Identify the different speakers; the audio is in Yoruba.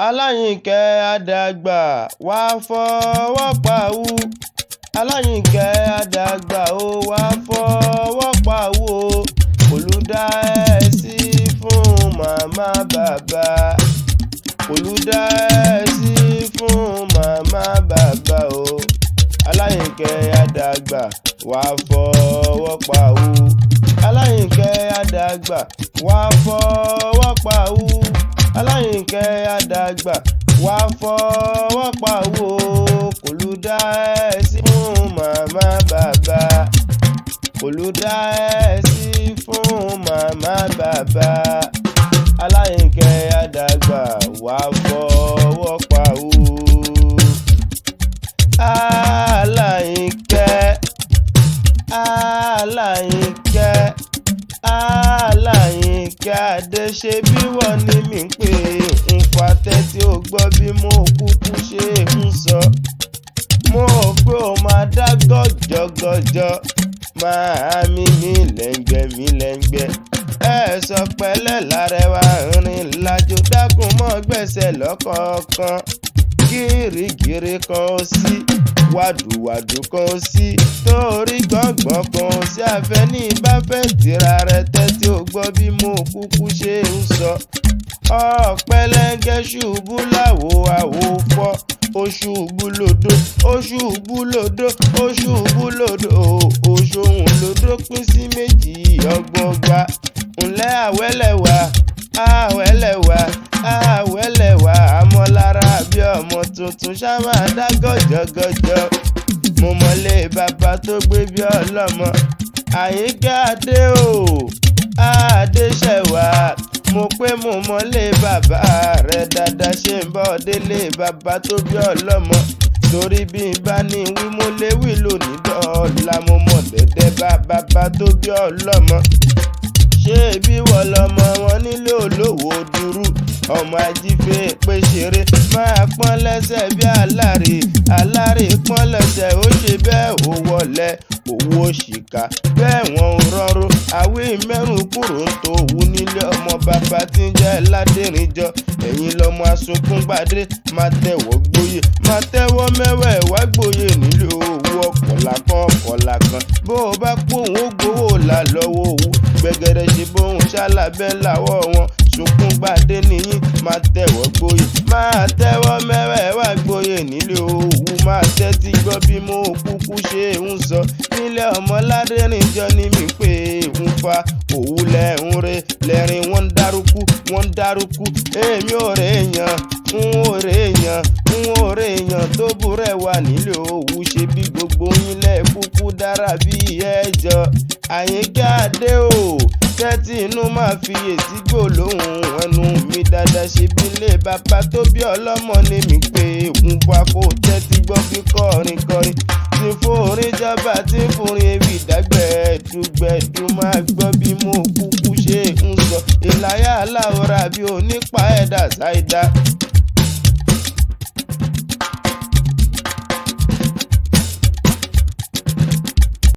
Speaker 1: Aláyìnkẹ́ àdàgbà wá fọwọ́ pawú. Aláyìnkẹ́ àdàgbà ó wá fọwọ́ pawú. Olùdá ẹ sí fún màmá bàbá. Olùdá ẹ sí fún màmá bàbá o. Aláyìnkẹ́ àdàgbà wá fọwọ́ pawú. Aláyìnkẹ́ àdàgbà wá fọwọ́ pawú. Aláyìnkẹ́ àdàgbà wá fọwọ́ pawú. Olùdá ẹ sí fún màmá bàbá. Olùdá ẹ sí fún màmá bàbá. Aláyìnkẹ́ àdàgbà wá fọwọ́ pawú. Aláyìnkẹ́, Aláyìnkẹ́, Aláyìnkẹ́ Adé ṣe bí wọ́n ní mi ń pè ń fa tẹ́tí ó gbọ́ bí mo kúkú ṣe ń sọ. Mo rò pé ó máa dá gọ́jọ́gọ́jọ́ máa mí lẹ́ngbẹ́. Ẹ sọ pẹ̀lẹ́ lárẹwà rìn lájò dákun mọ́ gbẹ̀sẹ̀ lọ́kọ̀ọ̀kan. Gírígírí kan ó sí, wàdùwàdù kan ó sí, torí gbọ̀ngbọ̀n kan ó sí. Àfẹ́ní bá fẹ́ tìra rẹ̀ tẹ́tí ó gbọ́ bí mo kúkú ṣe ń sọ. Ọ̀pẹ̀lẹ̀ngẹ̀ ṣubú láwo àwo fọ́. Ó ṣubú lódò, ó ṣubú lódò, ó ṣubú lódò. Òṣòhun lódò pín sí méjì ọgbọọgba. Ǹlẹ́ àwẹ́lẹ̀wà, àwẹ́lẹ̀wà, àwẹ́lẹ̀wà. Àmọ́lára bí ọmọ tuntun ṣá máa dá gọ́jọ́gọ́jọ́. Mo mọ̀lé bàbá tó gbé bí ọlọ́mọ. Àyìnkẹ́ Adé o, Adéṣẹ̀wà. Mo pé mo mọ̀lé bàbá rẹ̀ dáadáa, ṣe ń bọ́ délé bàbá tó bí ọlọ́mọ. Torí bí n bá ní wí mo lè wí lónìí dọ́ọ̀la. Mo mọ̀ dẹ́dẹ́ bá bàbá tó bí ọlọ́mọ. Ṣé bí wọ́n lọ́mọ wọn nílé olówó dúró? Ọmọ ajífẹ́ pé ṣeré máa pọ́n lẹ́sẹ̀ bí aláre. Aláre pọ́n lẹ́sẹ̀ ó ṣe bẹ́ẹ̀ ó wọlé owó ṣìkà. Bẹ́ẹ̀ wọ́n ń rọrùn àwí mẹ́rùn kúrò ń tó wú nílé ọmọ bàbá tí ń jẹ́ Ládérìnjọ. Ẹ̀yin lọ́mọ asunkún gbadé máa tẹ̀wọ́ gbóyè. Máa tẹ́wọ́ mẹ́wẹ̀ẹ̀wá gbóyè nílé owó ọ̀kọ̀lá kan. Bó o bá pòun ó gbowó là lọ́wọ́ owó. Gbẹ̀gẹ̀dẹ̀ ṣe bóun ṣálábẹ́ láwọ̀ wọn. Sunkún gbadé nìyí máa tẹ̀wọ́ gbóyè. Máa tẹ́wọ́ mẹ́wẹ̀ẹ̀wá gbóyè nílé owó. Máa tẹ́tí gbọ́ bí mo kúkú ṣe ń sọ. Nílé ọmọ Ládérìnjọ ni mi pé ń fa òwú lẹ́hún rẹ̀ lẹ́rìn wọ́n ń dárúkú. Èmi ò rè èèyàn, n ò rè èèyàn, n ò rè èèyàn tó búrẹ́ wà nílé owó. Ṣe bí gbogbo yín lẹ́ kúkú dára bí ẹjọ́. Àyìnkẹ́ Adé o, kẹ́tì inú máa fiyèsí gbólóhùn ẹnu mi dáadáa. Ṣe bí ilé bàbá tó bí ọlọ́mọ ni mi pé ń fa kó tẹ́tí gbọ́ fi kọrin. Tí forin jọba tí forin ewì dàgbẹ̀dùgbẹ̀dù máa gbọ́ bí mo kúkú ṣe ń sọ. Ìláyà aláwòrán bí onípa ẹ̀dá ṣáìdá.